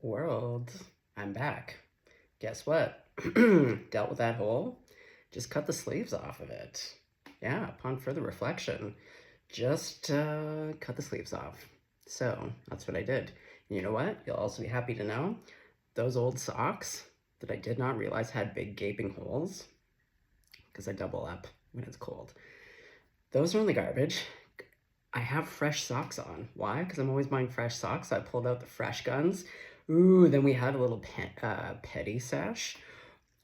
World, I'm back. Guess what? Dealt with that hole. Just cut the sleeves off of it. Yeah, upon further reflection, just cut the sleeves off. So that's what I did. You know what? You'll also be happy to know those old socks that I did not realize had big gaping holes, because I double up when it's cold. Those are in the garbage. I have fresh socks on. Why? Because I'm always buying fresh socks. So I pulled out the fresh guns. Ooh, then we had a little petty sesh.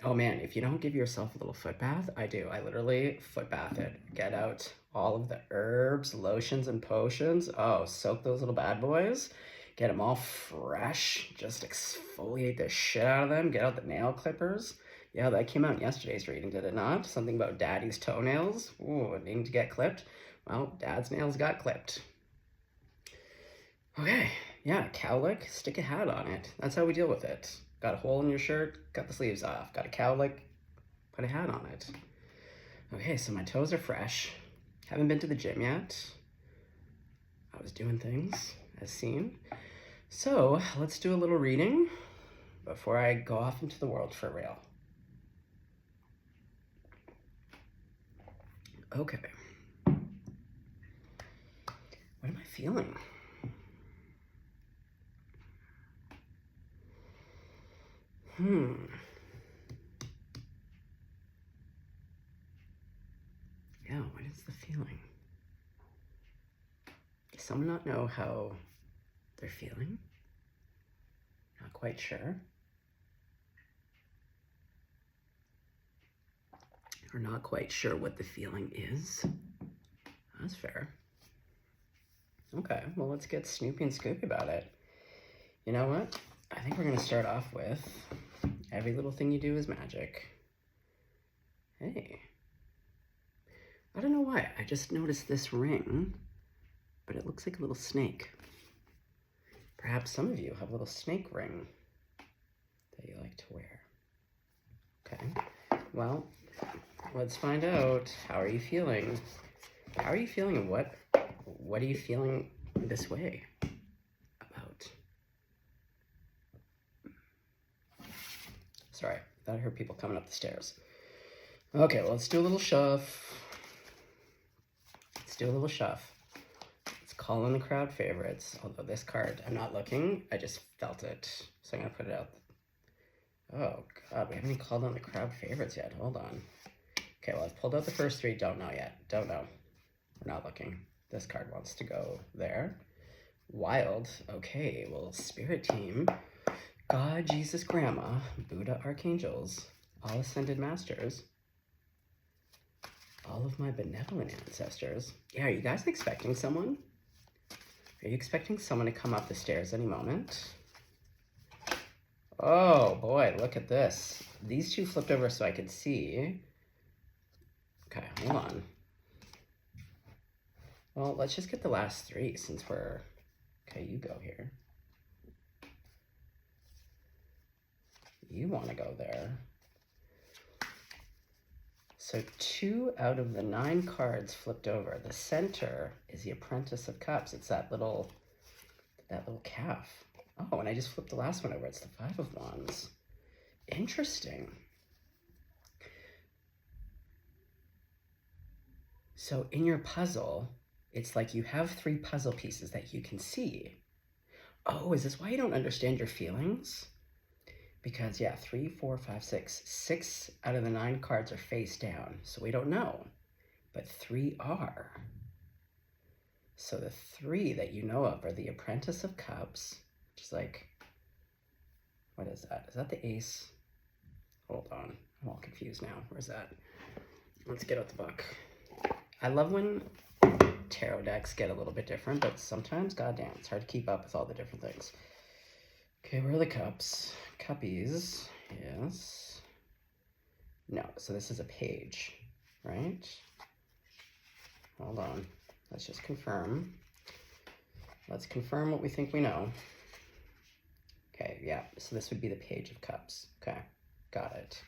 Oh man, if you don't give yourself a little foot bath, I do. I literally foot bath it. Get out all of the herbs, lotions, and potions. Oh, soak those little bad boys. Get them all fresh. Just exfoliate the shit out of them. Get out the nail clippers. Yeah, that came out in yesterday's reading, did it not? Something about daddy's toenails. Ooh, needing to get clipped. Well, dad's nails got clipped. Okay, yeah, cowlick, stick a hat on it. That's how we deal with it. Got a hole in your shirt, cut the sleeves off. Got a cowlick, put a hat on it. Okay, so my toes are fresh. Haven't been to the gym yet. I was doing things as seen. So let's do a little reading before I go off into the world for real. Okay. What am I feeling? Yeah, what is the feeling? Does someone not know how they're feeling? Not quite sure. Or not quite sure what the feeling is? That's fair. Okay, well, let's get snoopy and scoopy about it. You know what? I think we're gonna start off with every little thing you do is magic. Hey. I don't know why, I just noticed this ring, but it looks like a little snake. Perhaps some of you have a little snake ring that you like to wear. Okay, well, let's find out. How are you feeling? How are you feeling, and what are you feeling this way about? Sorry, I thought I heard people coming up the stairs. Okay, well, let's do a little shove. Let's do a little shove. Let's call in the crowd favorites. Although this card, I'm not looking, I just felt it. So I'm gonna put it out. Oh God, we haven't even called on the crowd favorites yet. Hold on. Okay, well, I've pulled out the first three. Don't know yet. Don't know. We're not looking. This card wants to go there. Wild. Okay, well, Spirit Team. God, Jesus, Grandma, Buddha, Archangels, all Ascended Masters, all of my benevolent ancestors. Yeah, are you guys expecting someone? Are you expecting someone to come up the stairs any moment? Oh boy, look at this. These two flipped over so I could see. Okay, hold on. Well, let's just get the last three since we're... Okay, you go here. You want to go there. So 2 out of the 9 cards flipped over. The center is the Apprentice of Cups. It's that little calf. Oh, and I just flipped the last one over. It's the 5 of Wands. Interesting. So in your puzzle, it's like you have 3 puzzle pieces that you can see. Oh, is this why you don't understand your feelings? Because, yeah, 3, 4, 5, 6. 6 out of the 9 cards are face down, so we don't know. But 3 are. So the 3 that you know of are the Apprentice of Cups, which is like, what is that? Is that the Ace? Hold on, I'm all confused now. Where's that? Let's get out the book. I love when tarot decks get a little bit different, but sometimes, goddamn, it's hard to keep up with all the different things. Okay, where are the cups? Cuppies, yes. No, so this is a page, right? Hold on, let's just confirm. Let's confirm what we think we know. Okay, yeah, so this would be the Page of Cups. Okay, got it.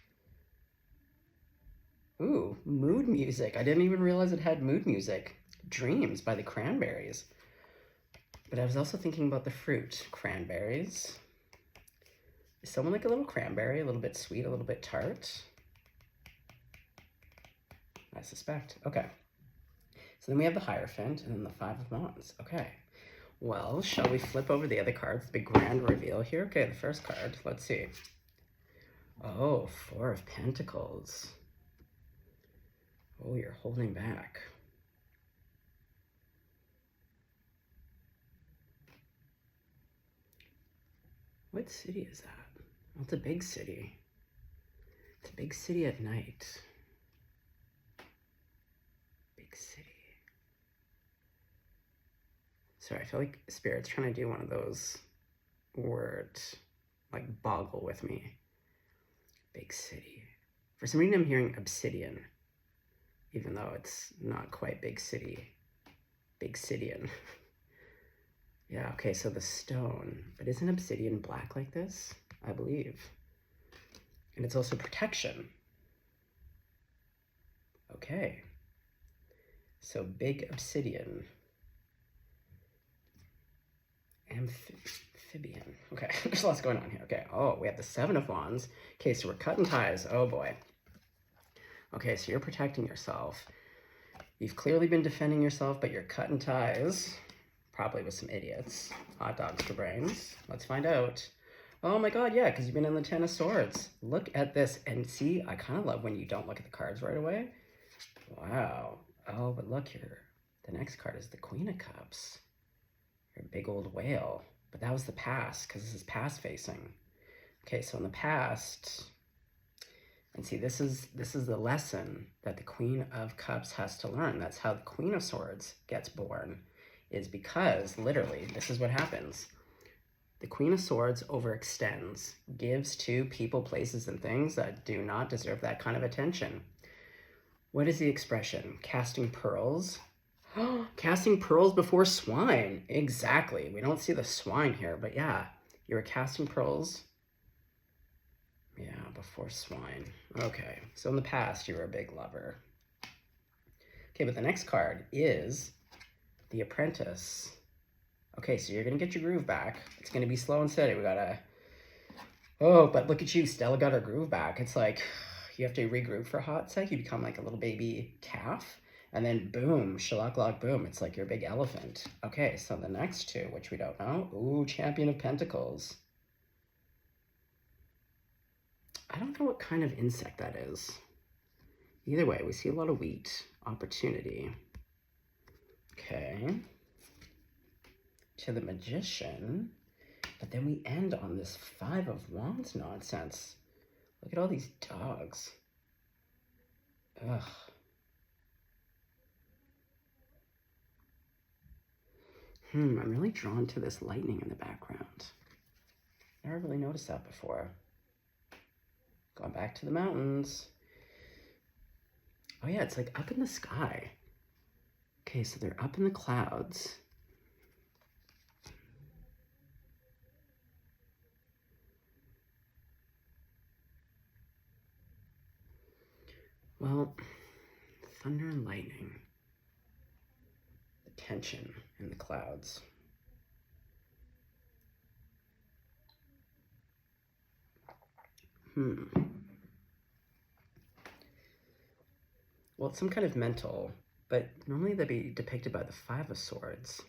Ooh, mood music. I didn't even realize it had mood music. Dreams by the Cranberries. But I was also thinking about the fruit. Cranberries. Is someone like a little cranberry, a little bit sweet, a little bit tart? I suspect. Okay. So then we have the Hierophant and then the Five of Wands. Okay. Well, shall we flip over the other cards? The big grand reveal here. Okay, the first card. Let's see. Oh, Four of Pentacles. Oh, you're holding back. What city is that? Well, it's a big city. It's a big city at night. Big city. Sorry, I feel like Spirit's trying to do one of those words, like boggle with me. Big city. For some reason I'm hearing obsidian, even though it's not quite big city. Big cidian. Yeah, okay, so the stone. But isn't obsidian black like this? I believe. And it's also protection. Okay. So big obsidian. Amphibian. Okay, there's lots going on here. Okay, oh, we have the Seven of Wands. Okay, so we're cutting ties. Oh boy. Okay, so you're protecting yourself. You've clearly been defending yourself, but you're cutting ties. Probably with some idiots. Hot dogs for brains. Let's find out. Oh my god, yeah, because you've been in the Ten of Swords. Look at this. And see, I kind of love when you don't look at the cards right away. Wow. Oh, but look here. The next card is the Queen of Cups. You're a big old whale. But that was the past, because this is past facing. Okay, so in the past, and see, this is the lesson that the Queen of Cups has to learn. That's how the Queen of Swords gets born, is because, literally, this is what happens. The Queen of Swords overextends, gives to people, places, and things that do not deserve that kind of attention. What is the expression? Casting pearls? Casting pearls before swine. Exactly. We don't see the swine here, but yeah, you were casting pearls. Yeah, before swine. Okay, so in the past, you were a big lover. Okay, but the next card is the Apprentice. Okay, so you're going to get your groove back. It's going to be slow and steady. We got to... Oh, but look at you. Stella got her groove back. It's like you have to regroup for a hot sec. You become like a little baby calf. And then boom, shalak boom. It's like your big elephant. Okay, so the next two, which we don't know. Ooh, Champion of Pentacles. I don't know what kind of insect that is. Either way, we see a lot of wheat. Opportunity. Okay. To the Magician. But then we end on this Five of Wands nonsense. Look at all these dogs. Ugh. I'm really drawn to this lightning in the background. Never really noticed that before. Going back to the mountains. Oh yeah, it's like up in the sky. Okay, so they're up in the clouds. Well, thunder and lightning. The tension in the clouds. Well, it's some kind of mental, but normally they'd be depicted by the Five of Swords.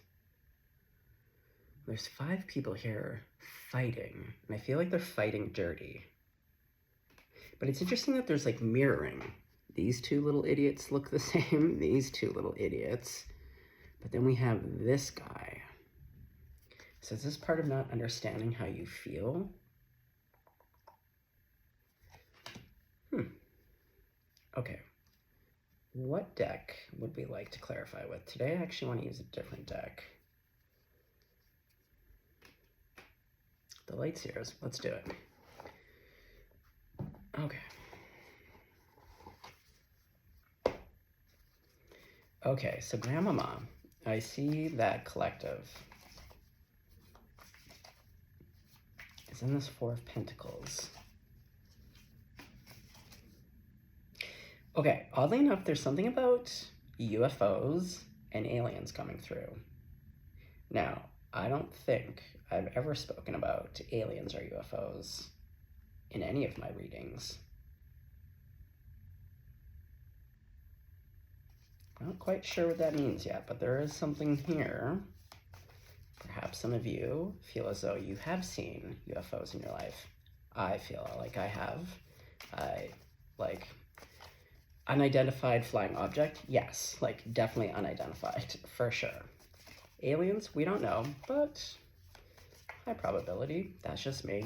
There's 5 people here fighting, and I feel like they're fighting dirty. But it's interesting that there's like mirroring. These 2 little idiots look the same, these 2 little idiots. But then we have this guy. So is this part of not understanding how you feel? Okay. What deck would we like to clarify with? Today I actually want to use a different deck. The Light Seers. Let's do it. Okay. Okay, so Grandmama, I see that collective is in this Four of Pentacles. Okay, oddly enough, there's something about UFOs and aliens coming through. Now, I don't think I've ever spoken about aliens or UFOs in any of my readings. Not quite sure what that means yet, but there is something here. Perhaps some of you feel as though you have seen UFOs in your life. I feel like I have. Like unidentified flying object, yes, like definitely unidentified, for sure. Aliens, we don't know, but high probability. That's just me.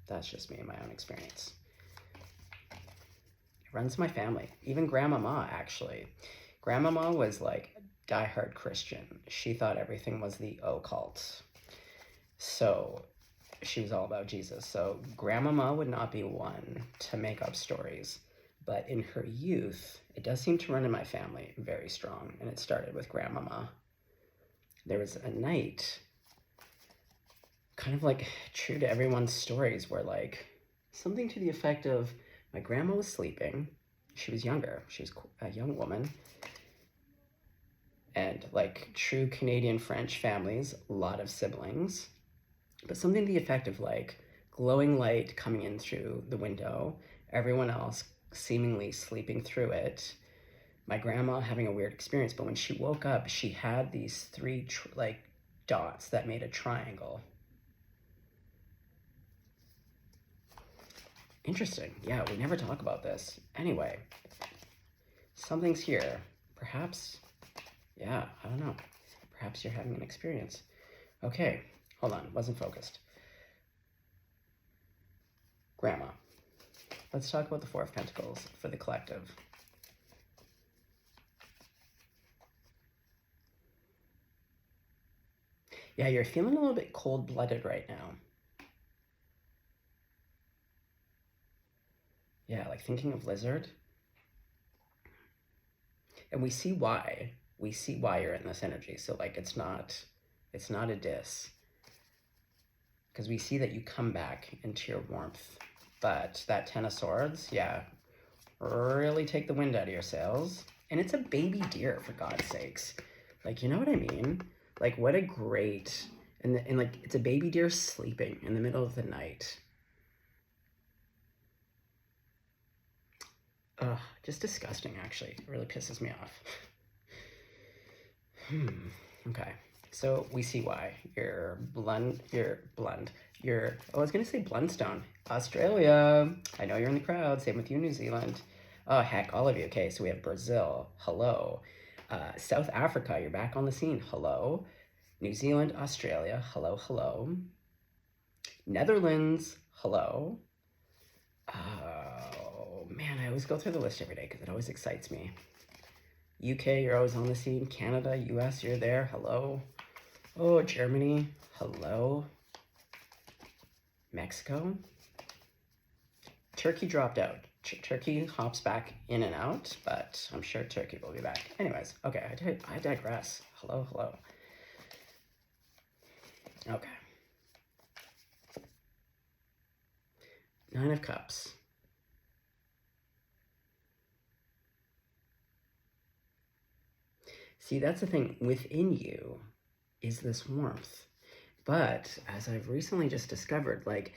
That's just me in my own experience. It runs my family. Even Grandmama, actually. Grandmama was like a diehard Christian. She thought everything was the occult. So she was all about Jesus. So Grandmama would not be one to make up stories. But in her youth, it does seem to run in my family very strong. And it started with Grandmama. There was a night, kind of like true to everyone's stories, where like something to the effect of my grandma was sleeping. She was younger. She was a young woman. And like true Canadian French families, a lot of siblings. But something to the effect of like glowing light coming in through the window, everyone else seemingly sleeping through it, my grandma having a weird experience. But when she woke up, she had these three like dots that made a triangle. Interesting. Yeah, we never talk about this. Anyway, something's here. Perhaps, yeah, I don't know. Perhaps you're having an experience. Okay, hold on, wasn't focused. Grandma. Let's talk about the Four of Pentacles for the collective. Yeah, you're feeling a little bit cold-blooded right now. Yeah, like thinking of Lizard. And we see why. We see why you're in this energy. So like it's not a diss. Because we see that you come back into your warmth. But that Ten of Swords, yeah, really take the wind out of your sails. And it's a baby deer, for God's sakes. Like, you know what I mean? Like, what a great... And like, it's a baby deer sleeping in the middle of the night. Ugh, just disgusting, actually. It really pisses me off. Okay. So we see why. You're, I was going to say Blundstone. Australia. I know you're in the crowd. Same with you, New Zealand. Oh, heck, all of you. Okay, so we have Brazil. Hello. South Africa, you're back on the scene. Hello. New Zealand, Australia. Hello, hello. Netherlands. Hello. Oh, man, I always go through the list every day because it always excites me. UK, you're always on the scene. Canada, US, you're there. Hello. Oh, Germany. Hello. Mexico. Turkey dropped out. Turkey hops back in and out, but I'm sure Turkey will be back. Anyways, okay, I digress. Hello, hello. Okay. Nine of Cups. See, that's the thing. Within you is this warmth. But as I've recently just discovered, like,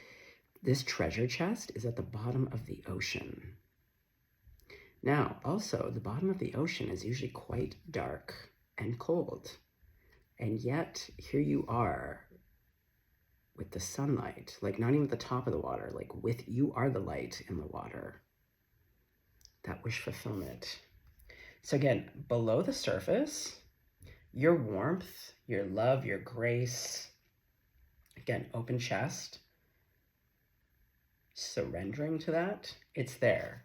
this treasure chest is at the bottom of the ocean. Now, also, the bottom of the ocean is usually quite dark and cold. And yet, here you are with the sunlight, like not even at the top of the water, like you are the light in the water. That wish fulfillment. So again, below the surface, your warmth, your love, your grace, again, open chest, surrendering to that, it's there.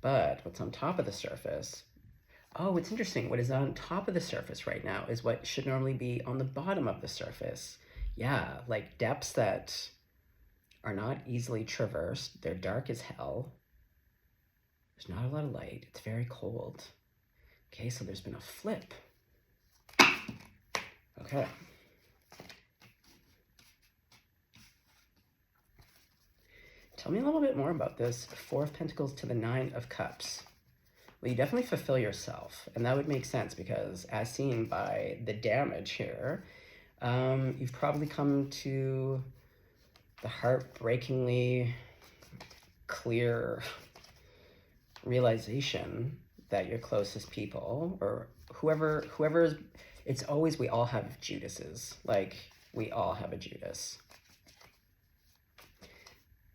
But what's on top of the surface, oh, it's interesting. What is on top of the surface right now is what should normally be on the bottom of the surface. Yeah, like depths that are not easily traversed. They're dark as hell. There's not a lot of light. It's very cold. Okay, so there's been a flip. Okay. Tell me a little bit more about this Four of Pentacles to the Nine of Cups. Well, you definitely fulfill yourself, and that would make sense because as seen by the damage here, you've probably come to the heartbreakingly clear realization that your closest people or whoever is, it's always, we all have Judases. Like, we all have a Judas.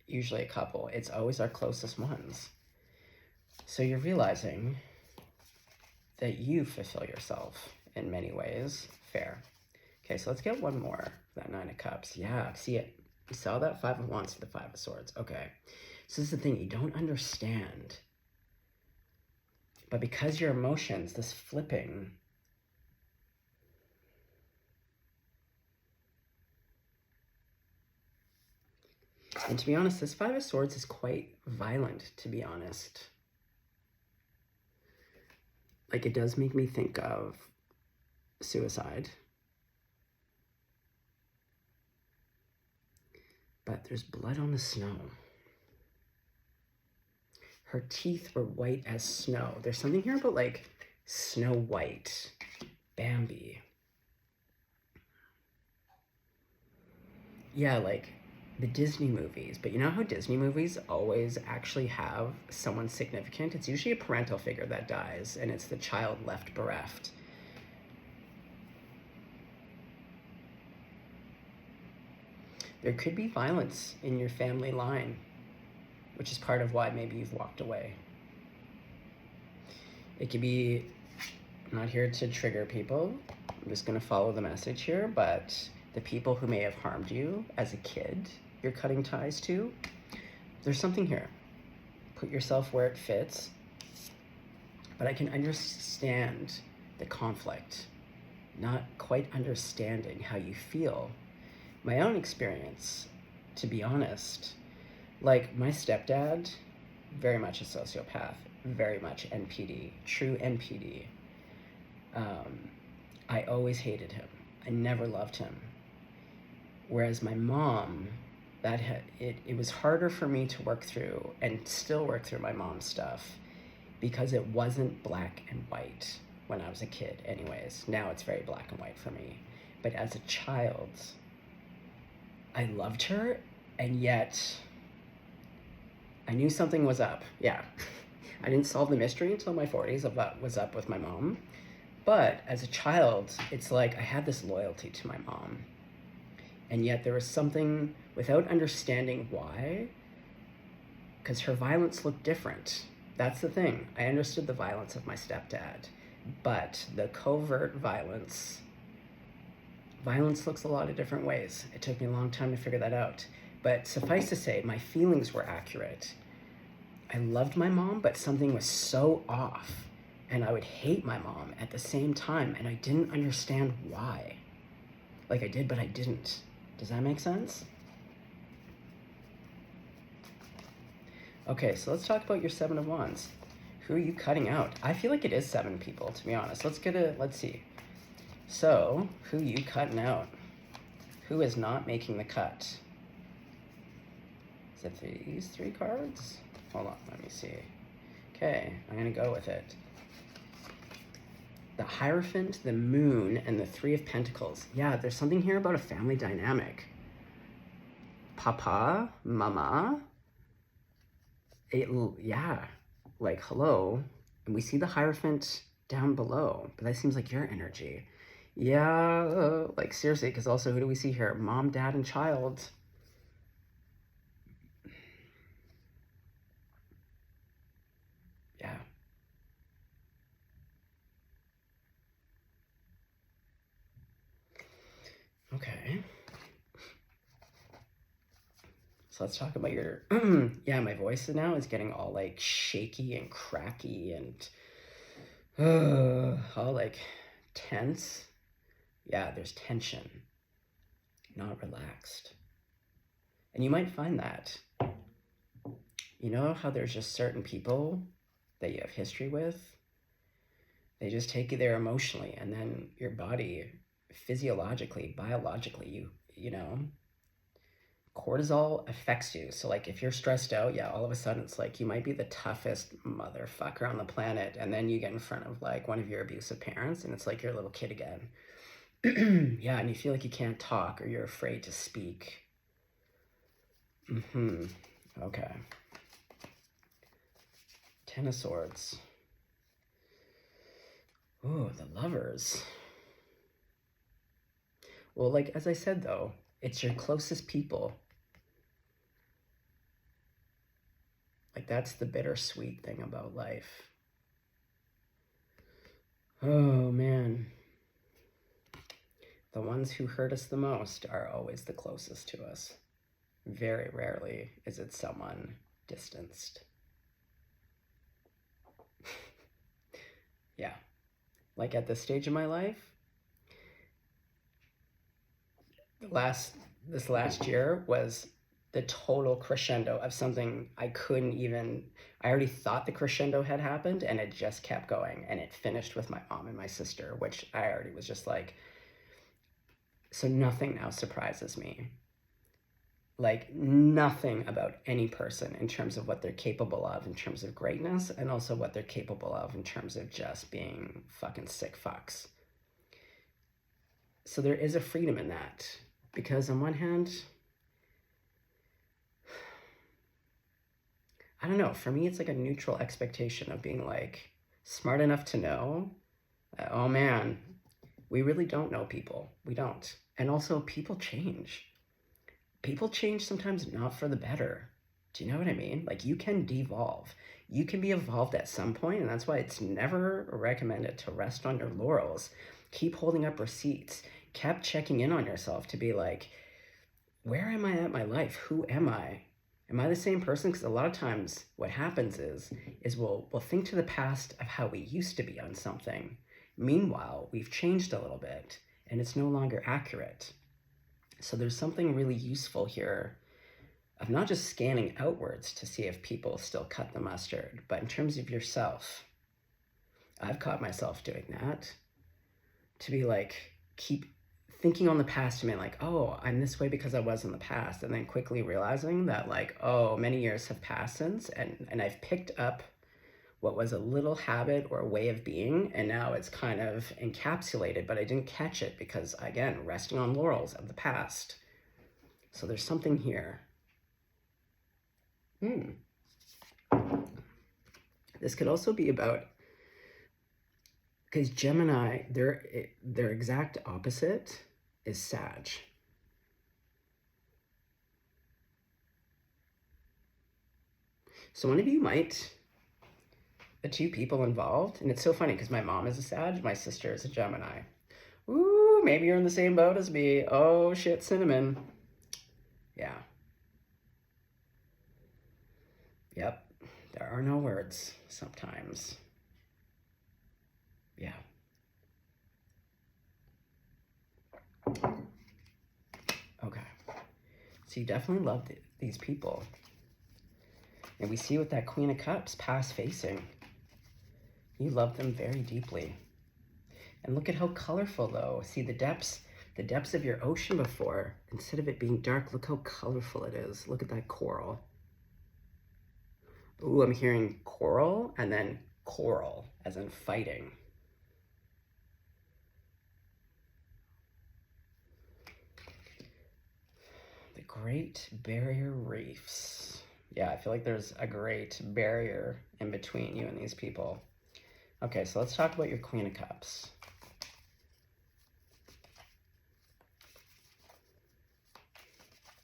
Usually a couple. It's always our closest ones. So you're realizing that you fulfill yourself in many ways. Fair. Okay, so let's get one more. That Nine of Cups. Yeah, see it. You saw that Five of Wands to the Five of Swords. Okay. So this is the thing. You don't understand. But because your emotions, this flipping, and to be honest, this Five of Swords is quite violent, to be honest. Like, it does make me think of suicide. But there's blood on the snow. Her teeth were white as snow. There's something here about, like, Snow White, Bambi. Yeah, like the Disney movies. But you know how Disney movies always actually have someone significant? It's usually a parental figure that dies, and it's the child left bereft. There could be violence in your family line, which is part of why maybe you've walked away. It could be, I'm not here to trigger people. I'm just going to follow the message here, but the people who may have harmed you as a kid, you're cutting ties to, there's something here. Put yourself where it fits. But I can understand the conflict, not quite understanding how you feel. My own experience, to be honest, like my stepdad, very much a sociopath, very much NPD, true NPD. I always hated him. I never loved him. Whereas my mom, it was harder for me to work through and still work through my mom's stuff because it wasn't black and white when I was a kid anyways. Now it's very black and white for me. But as a child, I loved her, and yet I knew something was up. Yeah. I didn't solve the mystery until my 40s of what was up with my mom. But as a child, it's like I had this loyalty to my mom. And yet there was something, without understanding why, because her violence looked different. That's the thing. I understood the violence of my stepdad, but the covert violence looks a lot of different ways. It took me a long time to figure that out. But suffice to say, my feelings were accurate. I loved my mom, but something was so off. And I would hate my mom at the same time, and I didn't understand why. Like I did, but I didn't. Does that make sense? Okay, so let's talk about your Seven of Wands. Who are you cutting out? I feel like it is 7 people, to be honest. Let's see. So, who are you cutting out? Who is not making the cut? Is it these 3 cards? Hold on, let me see. Okay, I'm gonna go with it. The Hierophant, the Moon, and the 3 of Pentacles. Yeah, there's something here about a family dynamic. Papa, mama. Yeah, like, hello. And we see the Hierophant down below, but that seems like your energy. Yeah, like, seriously, because also, who do we see here? Mom, dad, and child. Yeah. Okay. So let's talk about your, yeah, my voice now is getting all like shaky and cracky and all like tense. Yeah, there's tension, not relaxed. And you might find that, you know how there's just certain people that you have history with? They just take you there emotionally, and then your body, physiologically, biologically, you know, cortisol affects you. So like if you're stressed out, yeah, all of a sudden it's like you might be the toughest motherfucker on the planet, and then you get in front of like one of your abusive parents and it's like you're a little kid again. Yeah, and you feel like you can't talk or you're afraid to speak. Mm-hmm. Okay. Ten of Swords. Ooh, the Lovers. Well, like, as I said, though, it's your closest people. Like, that's the bittersweet thing about life. Oh, man. The ones who hurt us the most are always the closest to us. Very rarely is it someone distanced. Yeah. Like, at this stage of my life, this last year was the total crescendo of something I couldn't even. I already thought the crescendo had happened, and it just kept going, and it finished with my mom and my sister, which I already was just like, so nothing now surprises me. Like, nothing about any person in terms of what they're capable of in terms of greatness, and also what they're capable of in terms of just being fucking sick fucks. So there is a freedom in that, because on one hand, I don't know, for me it's like a neutral expectation of being like smart enough to know that, oh man, we really don't know people. We don't. And also, people change. People change sometimes not for the better. Do you know what I mean? Like, you can devolve. You can be evolved at some point, and that's why it's never recommended to rest on your laurels. Keep holding up receipts. Keep checking in on yourself to be like, where am I at my life? Who am I? Am I the same person? Because a lot of times what happens is we'll think to the past of how we used to be on something. Meanwhile, we've changed a little bit, and it's no longer accurate. So there's something really useful here of not just scanning outwards to see if people still cut the mustard, but in terms of yourself. I've caught myself doing that. To be like, keep thinking on the past and being like, oh, I'm this way because I was in the past. And then quickly realizing that, like, oh, many years have passed since, and I've picked up what was a little habit or a way of being, and now it's kind of encapsulated, but I didn't catch it because, again, resting on laurels of the past. So there's something here. This could also be about, because Gemini, their exact opposite is Sag. So one of you might, the two people involved, and it's so funny because my mom is a Sag, my sister is a Gemini. Ooh, maybe you're in the same boat as me. Oh shit, cinnamon. Yeah. Yep. There are no words sometimes. Yeah. Okay. So you definitely love these people. And we see with that Queen of Cups, past facing. You love them very deeply. And look at how colorful, though. See the depths of your ocean before. Instead of it being dark, look how colorful it is. Look at that coral. Ooh, I'm hearing coral and then coral, as in fighting. The Great Barrier Reefs. Yeah, I feel like there's a great barrier in between you and these people. Okay, so let's talk about your Queen of Cups.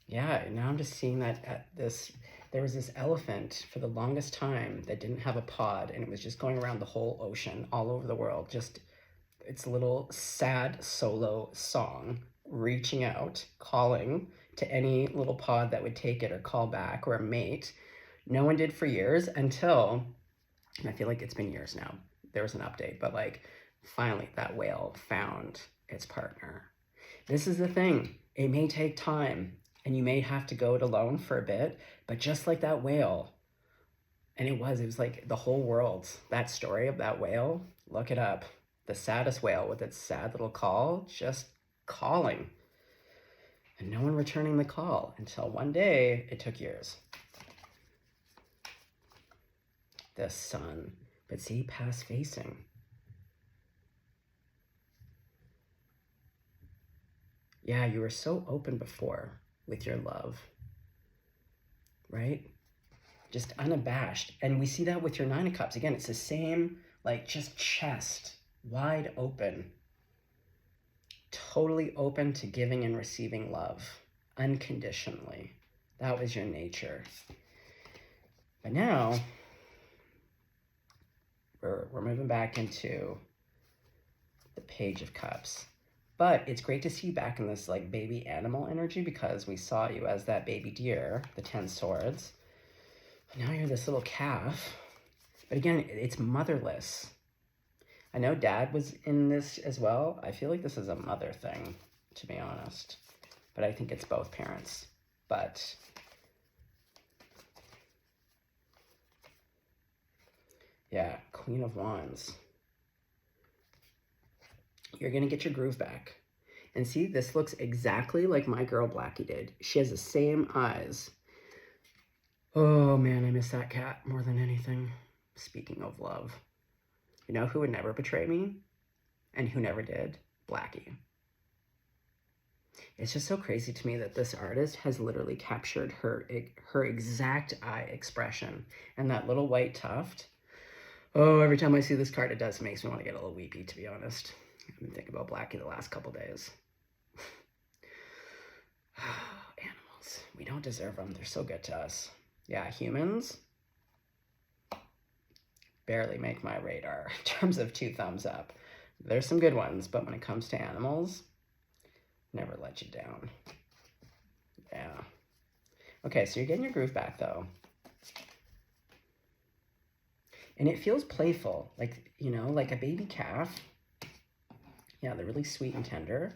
Yeah, now I'm just seeing that there was this elephant for the longest time that didn't have a pod, and it was just going around the whole ocean, all over the world, just its little sad solo song, reaching out, calling to any little pod that would take it or call back or a mate. No one did for years until, and I feel like it's been years now, there was an update, but like finally that whale found its partner. This is the thing. It may take time and you may have to go it alone for a bit, but just like that whale, and it was like the whole world, that story of that whale, look it up. The saddest whale with its sad little call, just calling. And no one returning the call until one day, it took years. The sun, but see, past facing. Yeah, you were so open before with your love. right? Just unabashed. And we see that with your Nine of Cups. Again, it's the same, like just chest wide open, totally open to giving and receiving love unconditionally. That was your nature. But now we're moving back into the Page of Cups. But it's great to see you back in this like baby animal energy, because we saw you as that baby deer, the 10 swords. Now you're this little calf. But again, it's motherless. I know Dad was in this as well. I feel like this is a mother thing, to be honest. But I think it's both parents. But yeah, Queen of Wands. You're going to get your groove back. And see, this looks exactly like my girl Blackie did. She has the same eyes. Oh man, I miss that cat more than anything. Speaking of love. You know who would never betray me? And who never did? Blackie. It's just so crazy to me that this artist has literally captured her exact eye expression. And that little white tuft. Oh, every time I see this card, it makes me want to get a little weepy, to be honest. I've been thinking about Blackie the last couple days. Animals. We don't deserve them. They're so good to us. Yeah, humans barely make my radar in terms of 2 thumbs up. There's some good ones, but when it comes to animals, never let you down. Yeah. Okay, so you're getting your groove back, though. And it feels playful, like, you know, like a baby calf. Yeah, they're really sweet and tender.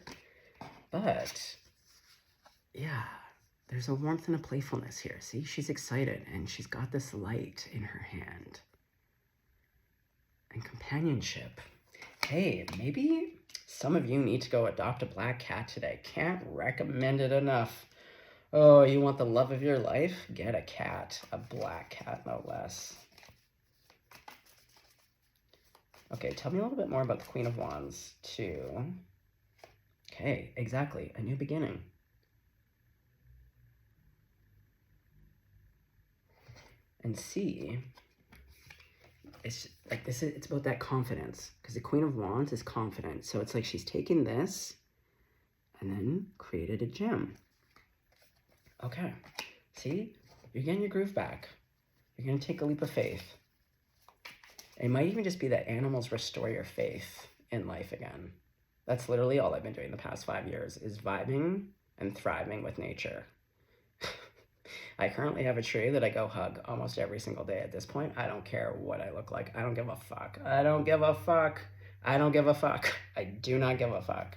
But, yeah, there's a warmth and a playfulness here. See, she's excited, and she's got this light in her hand. And companionship. Hey, maybe some of you need to go adopt a black cat today. Can't recommend it enough. Oh, you want the love of your life? Get a cat. A black cat, no less. Okay, tell me a little bit more about the Queen of Wands, too. Okay, exactly. A new beginning. And see, it's like this is, it's about that confidence, because the Queen of Wands is confident. So it's like she's taken this and then created a gem. Okay, see, you're getting your groove back. You're going to take a leap of faith. It might even just be that animals restore your faith in life again. That's literally all I've been doing the past 5 years, is vibing and thriving with nature. I currently have a tree that I go hug almost every single day at this point. I don't care what I look like. I don't give a fuck. I don't give a fuck. I don't give a fuck. I do not give a fuck.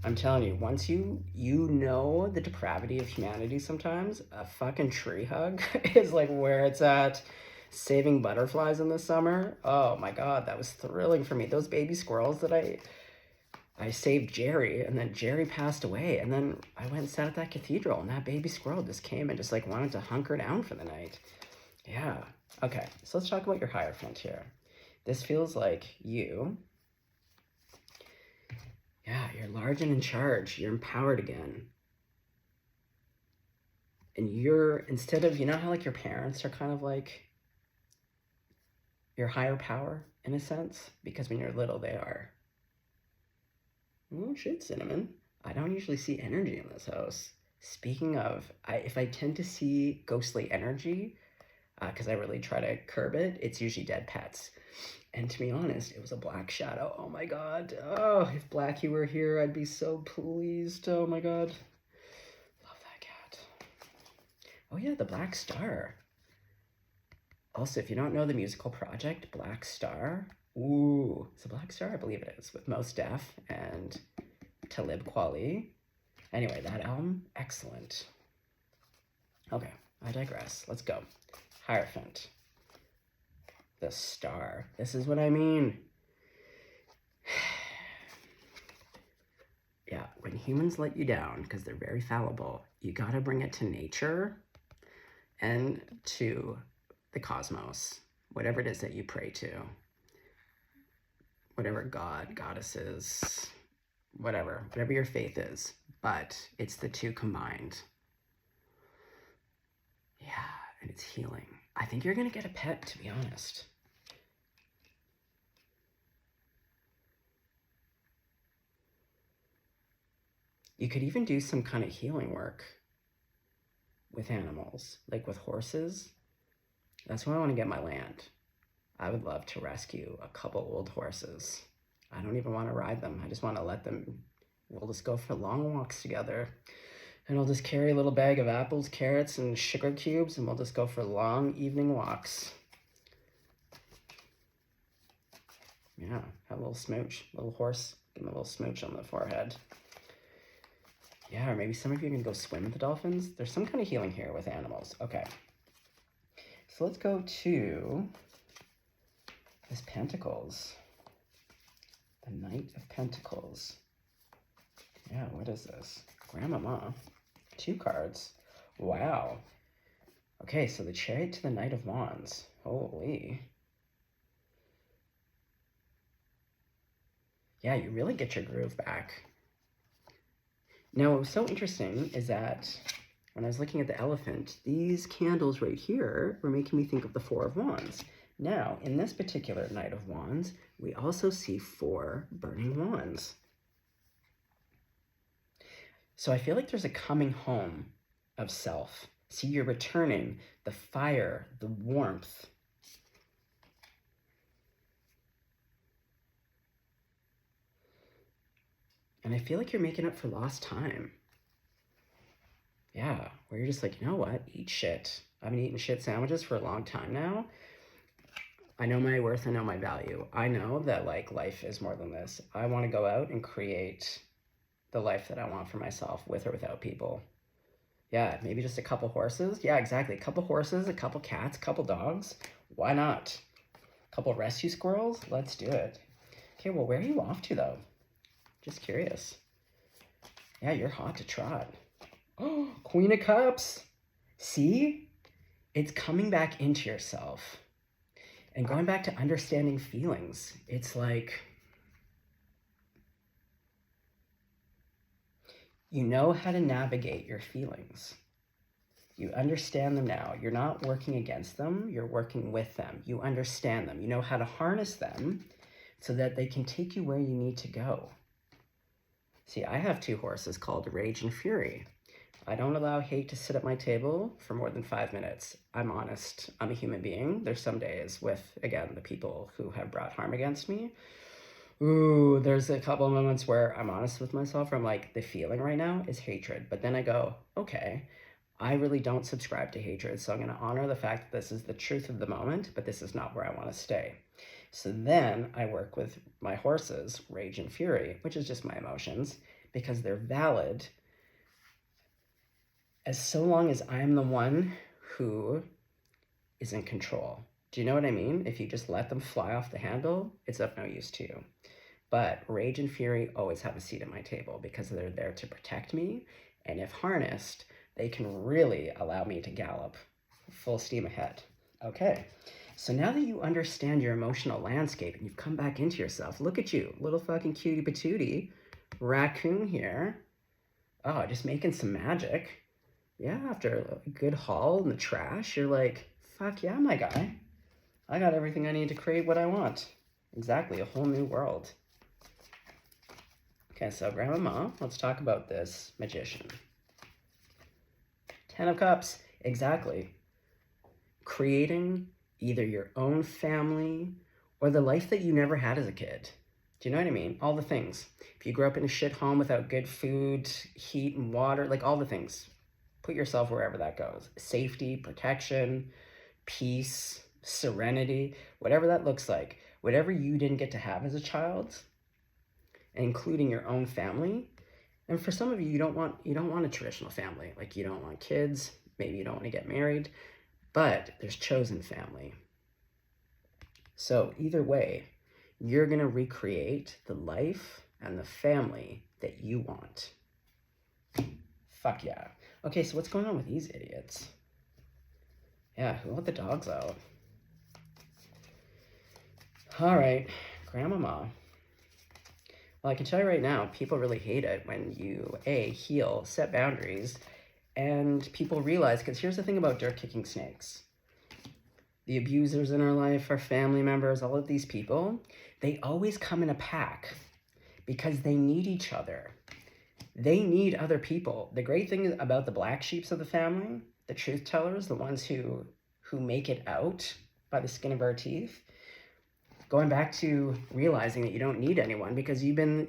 I'm telling you, once you know the depravity of humanity sometimes, a fucking tree hug is like where it's at. Saving butterflies in the summer. Oh my God, that was thrilling for me. Those baby squirrels that I saved Jerry, and then Jerry passed away, and then I went and sat at that cathedral, and that baby squirrel just came and just like wanted to hunker down for the night. Yeah. Okay, so let's talk about your Hierophant here. This feels like you. Yeah, you're large and in charge. You're empowered again. And you're, instead of, you know how like your parents are kind of like your higher power in a sense? Because when you're little, they are. Oh shit, Cinnamon. I don't usually see energy in this house. Speaking of, if I tend to see ghostly energy, because I really try to curb it, it's usually dead pets. And to be honest, it was a black shadow. Oh my God. Oh, if Blackie were here, I'd be so pleased. Oh my God. Love that cat. Oh yeah, the Black Star. Also, if you don't know the musical project, Black Star, ooh, it's a Black Star, I believe it is, with Mos Def and Talib Kweli. Anyway, that album, excellent. Okay, I digress. Let's go. Hierophant. The star. This is what I mean. Yeah, when humans let you down, because they're very fallible, you gotta bring it to nature and to the cosmos, whatever it is that you pray to, whatever god, goddesses, whatever your faith is, but it's the two combined. Yeah, and it's healing. I think you're going to get a pet, to be honest. You could even do some kind of healing work with animals, like with horses. That's why I want to get my land. I would love to rescue a couple old horses. I don't even want to ride them. I just want to let them, we'll just go for long walks together. And I'll just carry a little bag of apples, carrots, and sugar cubes, and we'll just go for long evening walks. Yeah, have a little smooch, little horse, give him a little smooch on the forehead. Yeah, or maybe some of you can go swim with the dolphins. There's some kind of healing here with animals. Okay. So let's go to this Pentacles. The Knight of Pentacles. Yeah, what is this? Grandmama. 2 cards. Wow. Okay, so the Chariot to the Knight of Wands. Holy. Yeah, you really get your groove back. Now, what was so interesting is that when I was looking at the elephant, these candles right here were making me think of the 4 of Wands. Now, in this particular Knight of Wands, we also see 4 burning wands. So I feel like there's a coming home of self. See, you're returning the fire, the warmth. And I feel like you're making up for lost time. Yeah, where you're just like, you know what? Eat shit. I've been eating shit sandwiches for a long time now. I know my worth, I know my value. I know that like life is more than this. I want to go out and create the life that I want for myself, with or without people. Yeah, maybe just a couple horses. Yeah, exactly. A couple horses, a couple cats, a couple dogs. Why not? A couple rescue squirrels? Let's do it. Okay, well, where are you off to, though? Just curious. Yeah, you're hot to trot. Oh, Queen of Cups. See? It's coming back into yourself and going back to understanding feelings. It's like, you know how to navigate your feelings. You understand them now. You're not working against them. You're working with them. You understand them. You know how to harness them so that they can take you where you need to go. See, I have 2 horses called Rage and Fury. I don't allow hate to sit at my table for more than 5 minutes. I'm honest. I'm a human being. There's some days with, again, the people who have brought harm against me. Ooh, there's a couple of moments where I'm honest with myself. Where I'm like, the feeling right now is hatred. But then I go, okay, I really don't subscribe to hatred. So I'm going to honor the fact that this is the truth of the moment, but this is not where I want to stay. So then I work with my horses, Rage and Fury, which is just my emotions, because they're valid as so long as I'm the one who is in control. Do you know what I mean? If you just let them fly off the handle, it's of no use to you. But Rage and Fury always have a seat at my table because they're there to protect me. And if harnessed, they can really allow me to gallop full steam ahead. Okay, so now that you understand your emotional landscape and you've come back into yourself, look at you, little fucking cutie patootie, raccoon here. Oh, just making some magic. Yeah, after a good haul in the trash, you're like, fuck yeah, my guy. I got everything I need to create what I want. Exactly, a whole new world. Okay, so Grandmama, let's talk about this magician. 10 of Cups, exactly. Creating either your own family or the life that you never had as a kid. Do you know what I mean? All the things. If you grew up in a shit home without good food, heat, and water, like all the things, put yourself wherever that goes. Safety, protection, peace, serenity, whatever that looks like. Whatever you didn't get to have as a child, including your own family. And for some of you, you don't want a traditional family. Like you don't want kids, maybe you don't want to get married, but there's chosen family. So either way, you're going to recreate the life and the family that you want. Fuck yeah. Okay, so what's going on with these idiots? Yeah, who let the dogs out? All right, Grandmama. Well, I can tell you right now, people really hate it when you, A, heal, set boundaries, And people realize, because here's the thing about dirt kicking snakes. The abusers in our life, our family members, all of these people, they always come in a pack because they need each other. They need other people. The great thing about the black sheeps of the family, the truth tellers, the ones who make it out by the skin of our teeth, going back to realizing that you don't need anyone because they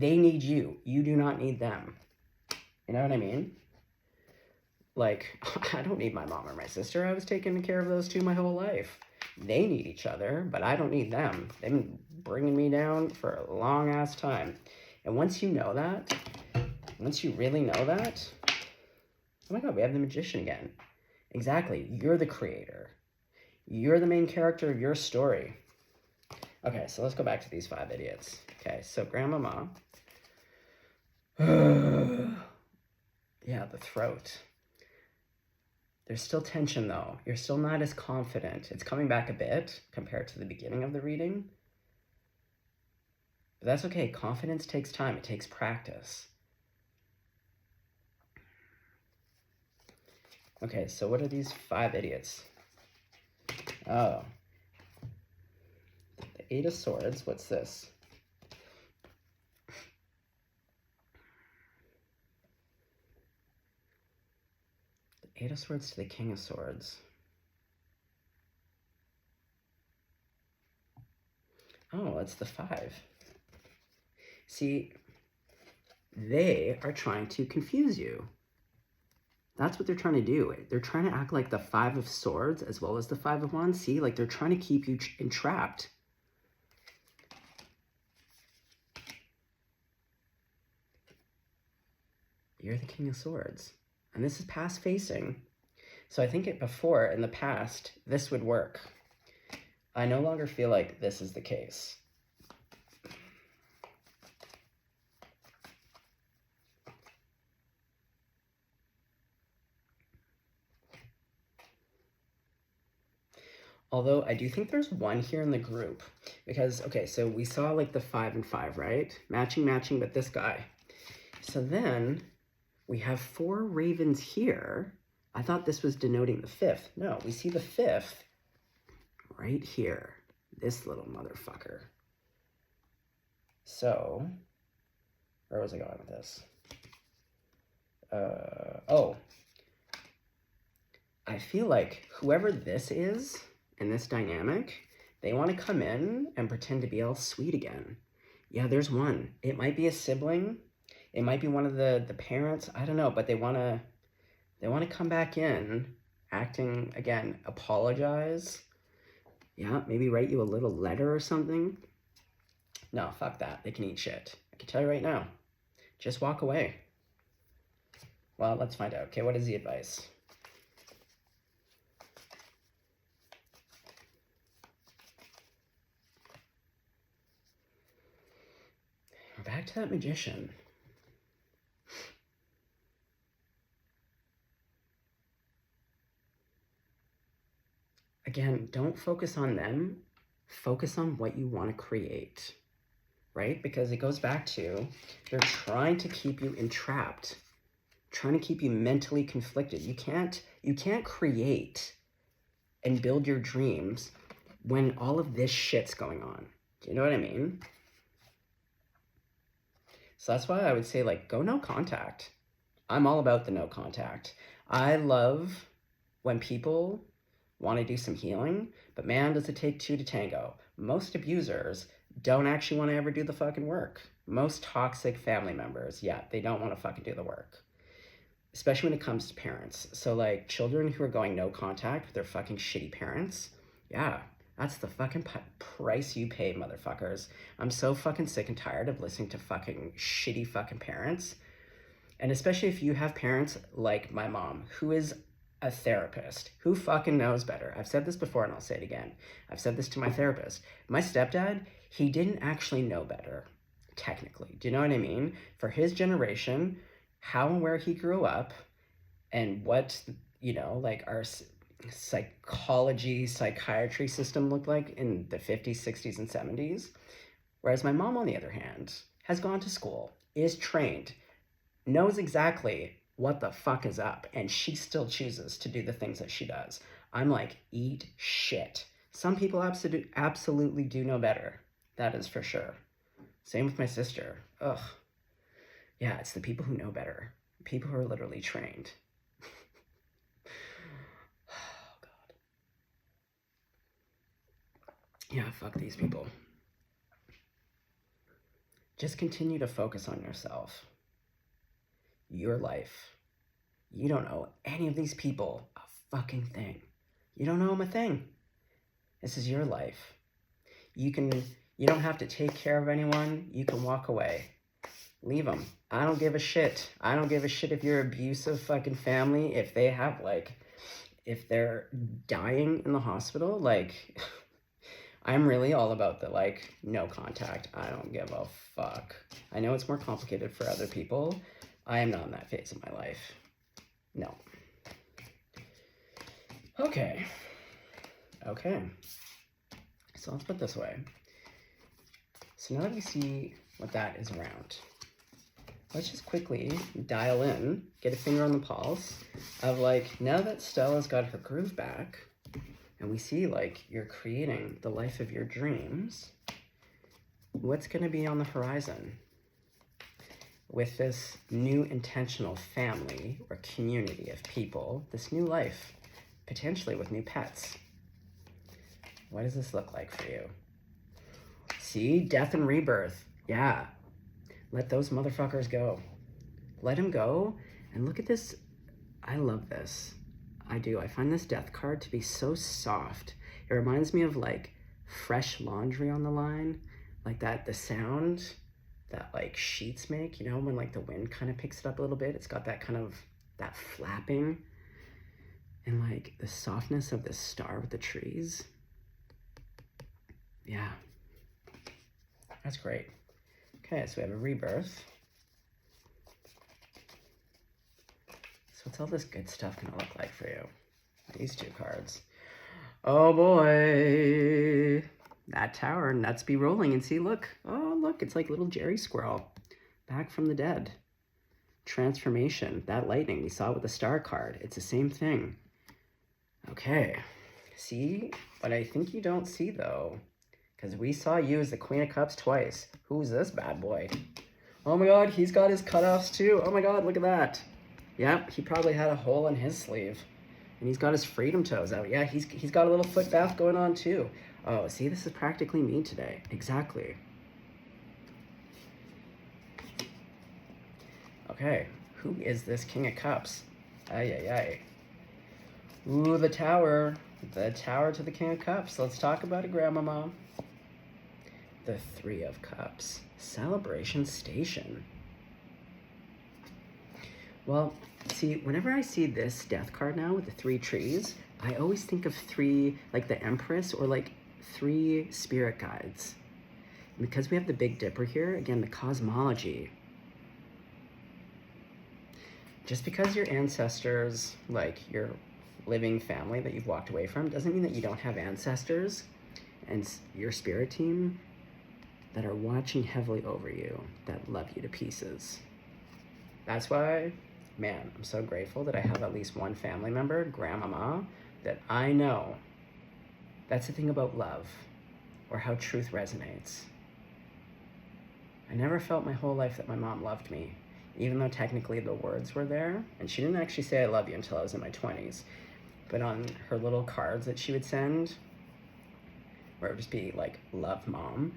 need you. You do not need them. You know what I mean? Like, I don't need my mom or my sister. I was taking care of those two my whole life. They need each other, but I don't need them. They've been bringing me down for a long ass time. And once you know that, once you really know that, oh my God, we have the magician again. Exactly. You're the creator. You're the main character of your story. Okay, so let's go back to these 5 idiots. Okay, so Grandmama. Yeah, the throat. There's still tension though. You're still not as confident. It's coming back a bit compared to the beginning of the reading. But that's okay. Confidence takes time. It takes practice. Okay, so what are these 5 idiots? Oh. The 8 of Swords. What's this? The 8 of Swords to the King of Swords. Oh, it's the 5. See, they are trying to confuse you. That's what they're trying to do. They're trying to act like the 5 of Swords as well as the 5 of Wands. See, like they're trying to keep you entrapped. You're the King of Swords. And this is past facing. So I think before, in the past, this would work. I no longer feel like this is the case. Although I do think there's one here in the group. Because, okay, so we saw like the 5 and 5, right? Matching, but this guy. So then we have 4 ravens here. I thought this was denoting the 5th. No, we see the 5th right here. This little motherfucker. So, where was I going with this? Oh. I feel like whoever this is in this dynamic, they want to come in and pretend to be all sweet again. Yeah, there's one. It might be a sibling. It might be one of the parents. I don't know, but they want to come back in, acting again, apologize. Yeah, maybe write you a little letter or something. No, fuck that. They can eat shit. I can tell you right now. Just walk away. Well, let's find out. Okay, what is the advice? We're back to that magician. Again, don't focus on them. Focus on what you want to create, right? Because it goes back to, they're trying to keep you entrapped, trying to keep you mentally conflicted. You can't create and build your dreams when all of this shit's going on. Do you know what I mean? So that's why I would say, like, go no contact. I'm all about the no contact. I love when people want to do some healing, but man, does it take 2 to tango. Most abusers don't actually want to ever do the fucking work. Most toxic family members, yeah, they don't want to fucking do the work. Especially when it comes to parents. So like children who are going no contact with their fucking shitty parents, yeah, that's the fucking price you pay, motherfuckers. I'm so fucking sick and tired of listening to fucking shitty fucking parents. And especially if you have parents like my mom, who is a therapist. Who fucking knows better? I've said this before and I'll say it again. I've said this to my therapist. My stepdad, he didn't actually know better, technically. Do you know what I mean? For his generation, how and where he grew up and what, you know, like our psychiatry system looked like in the 50s, 60s, and 70s. Whereas my mom, on the other hand, has gone to school, is trained, knows exactly what the fuck is up? And she still chooses to do the things that she does. I'm like, eat shit. Some people absolutely do know better. That is for sure. Same with my sister. Ugh. Yeah, it's the people who know better. People who are literally trained. Oh, God. Yeah, fuck these people. Just continue to focus on yourself. Your life. You don't owe any of these people a fucking thing. You don't owe them a thing. This is your life. You don't have to take care of anyone. You can walk away. Leave them. I don't give a shit. I don't give a shit if you're abusive fucking family, if they have if they're dying in the hospital, I'm really all about the no contact. I don't give a fuck. I know it's more complicated for other people. I am not in that phase of my life. No. Okay. So let's put it this way. So now that we see what that is around, let's just quickly dial in, get a finger on the pulse of now that Stella's got her groove back, and we see you're creating the life of your dreams, what's going to be on the horizon with this new intentional family or community of people, this new life, potentially with new pets? What does this look like for you? See, death and rebirth. Yeah, let those motherfuckers go. Let them go. And look at this. I love this. I do. I find this death card to be so soft. It reminds me of fresh laundry on the line, the sound that sheets make, when the wind kind of picks it up a little bit. It's got that kind of that flapping and the softness of the star with the trees. Yeah, that's great. Okay, so we have a rebirth. So what's all this good stuff gonna look like for you? These two cards. Oh boy, that tower, nuts be rolling, and see, look. Oh, look, it's like little Jerry Squirrel, back from the dead. Transformation, that lightning, we saw it with the star card. It's the same thing. Okay, see, what I think you don't see though, because we saw you as the Queen of Cups twice. Who's this bad boy? Oh my God, he's got his cutoffs too. Oh my God, look at that. Yep, he probably had a hole in his sleeve. And he's got his freedom toes out. Yeah, he's got a little foot bath going on too. Oh, see, this is practically me today. Exactly. Okay, who is this King of Cups? Ay. Ooh, the tower. The tower to the King of Cups. Let's talk about it, Grandmama. The Three of Cups. Celebration Station. Well, see, whenever I see this death card now with the three trees, I always think of three, the Empress, or three spirit guides. And because we have the Big Dipper here, again, the cosmology. Just because your ancestors, your living family that you've walked away from, doesn't mean that you don't have ancestors and your spirit team that are watching heavily over you, that love you to pieces. That's why, man, I'm so grateful that I have at least one family member, Grandmama, that I know. That's the thing about love, or how truth resonates. I never felt my whole life that my mom loved me, even though technically the words were there. And she didn't actually say I love you until I was in my 20s. But on her little cards that she would send, where it would just be love mom.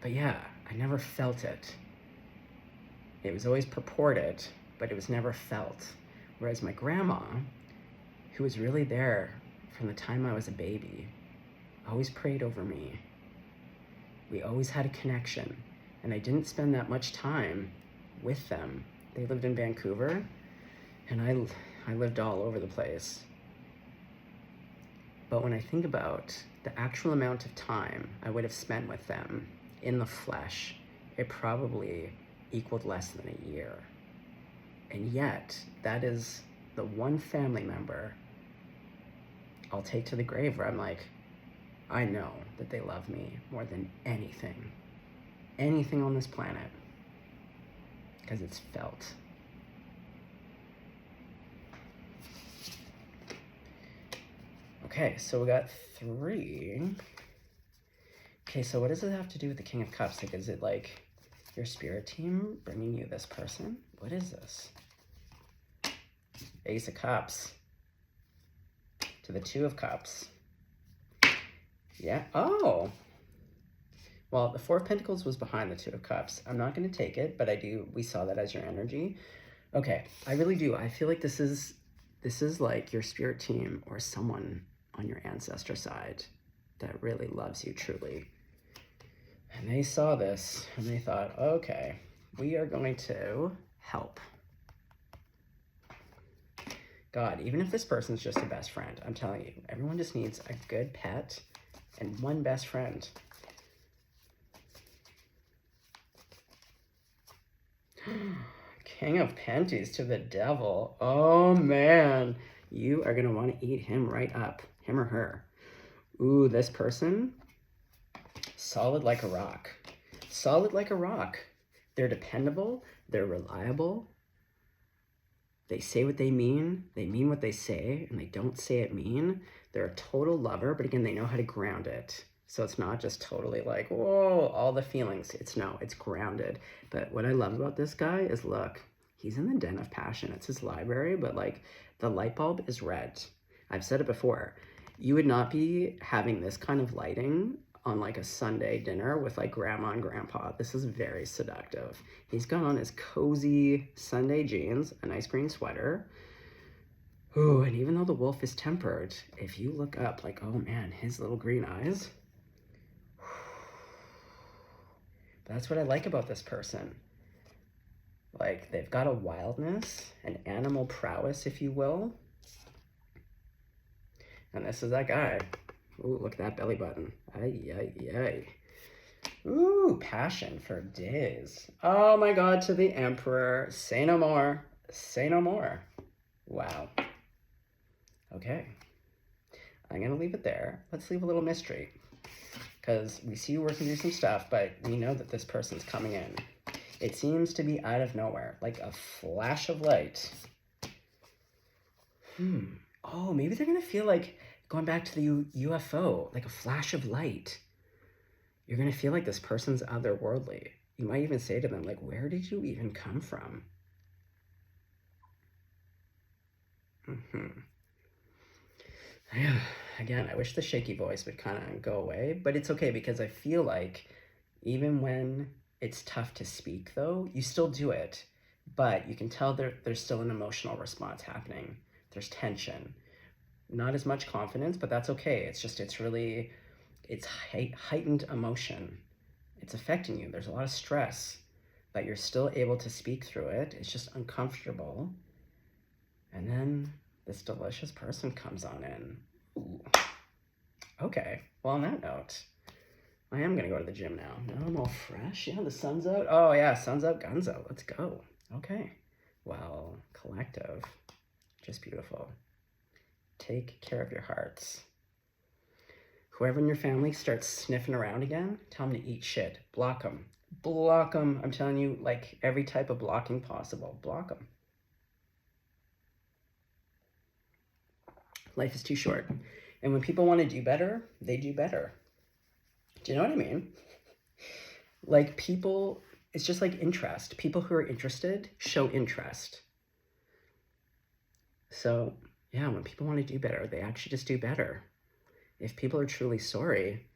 But yeah, I never felt it. It was always purported, but it was never felt. Whereas my grandma, who was really there from the time I was a baby, always prayed over me. We always had a connection, and I didn't spend that much time with them. They lived in Vancouver, and I lived all over the place. But when I think about the actual amount of time I would have spent with them in the flesh, it probably equaled less than a year. And yet, that is the one family member I'll take to the grave where I'm I know that they love me more than anything on this planet. because it's felt. Okay, so we got 3. Okay, so what does it have to do with the King of Cups? Like, is it like your spirit team bringing you this person? What is this? Ace of Cups to the 2 of Cups. Yeah. Oh. Well, the 4 of Pentacles was behind the 2 of Cups. I'm not going to take it, but we saw that as your energy. Okay, I really do. I feel like this is like your spirit team or someone on your ancestor side that really loves you truly. And they saw this and they thought, okay, we are going to help. God, even if this person's just a best friend, I'm telling you, everyone just needs a good pet and one best friend. King of Penties to the Devil. Oh, man. You are going to want to eat him right up. Him or her. Ooh, this person, solid like a rock. Solid like a rock. They're dependable. They're reliable. They say what they mean what they say, and they don't say it mean. They're a total lover, but again, they know how to ground it. So it's not just totally like, whoa, all the feelings. It's grounded. But what I love about this guy is, look, he's in the den of passion. It's his library, but like the light bulb is red. I've said it before. You would not be having this kind of lighting on like a Sunday dinner with like grandma and grandpa. This is very seductive. He's got on his cozy Sunday jeans, a nice green sweater. Ooh, and even though the wolf is tempered, if you look up, like, oh man, his little green eyes. That's what I like about this person. Like, they've got a wildness, an animal prowess, if you will. And this is that guy. Ooh, look at that belly button. Ay, ay, ay. Ooh, passion for days. Oh my God, to the Emperor. Say no more. Say no more. Wow. Okay. I'm going to leave it there. Let's leave a little mystery. Because we see you working through some stuff, but we know that this person's coming in. It seems to be out of nowhere, like a flash of light. Oh, maybe they're going to feel like going back to the UFO, like a flash of light. You're going to feel like this person's otherworldly. You might even say to them, like, where did you even come from? Yeah, again, I wish the shaky voice would kind of go away, but it's okay because I feel like even when it's tough to speak, though, you still do it, but you can tell there's still an emotional response happening. There's tension. Not as much confidence, but that's okay. It's heightened emotion. It's affecting you. There's a lot of stress, but you're still able to speak through it. It's just uncomfortable. And then this delicious person comes on in. Ooh. Okay, well, on that note, I am going to go to the gym now. Now I'm all fresh. Yeah, the sun's out. Oh, yeah, sun's out, guns out. Let's go. Okay. Well, collective. Just beautiful. Take care of your hearts. Whoever in your family starts sniffing around again, tell them to eat shit. Block them. Block them. I'm telling you, like, every type of blocking possible. Block them. Life is too short. And when people want to do better, they do better. Do you know what I mean? Like, people, it's just like interest. People who are interested show interest. So, yeah, when people want to do better, they actually just do better. If people are truly sorry,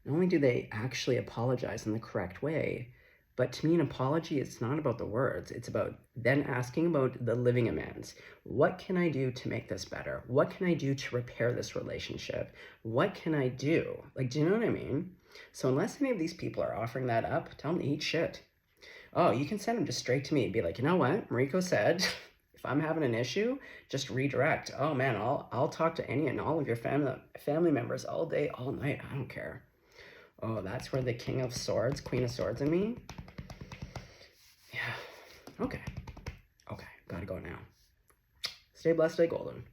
not only do they actually apologize in the correct way, but to me, an apology, it's not about the words. It's about then asking about the living amends. What can I do to make this better? What can I do to repair this relationship? What can I do? Like, do you know what I mean? So unless any of these people are offering that up, tell them to eat shit. Oh, you can send them just straight to me and be like, you know what? Mariko said, if I'm having an issue, just redirect. Oh man, I'll talk to any and all of your family members all day, all night. I don't care. Oh, that's where the King of Swords, Queen of Swords in me. Yeah. Okay. Okay. Gotta go now. Stay blessed, stay golden.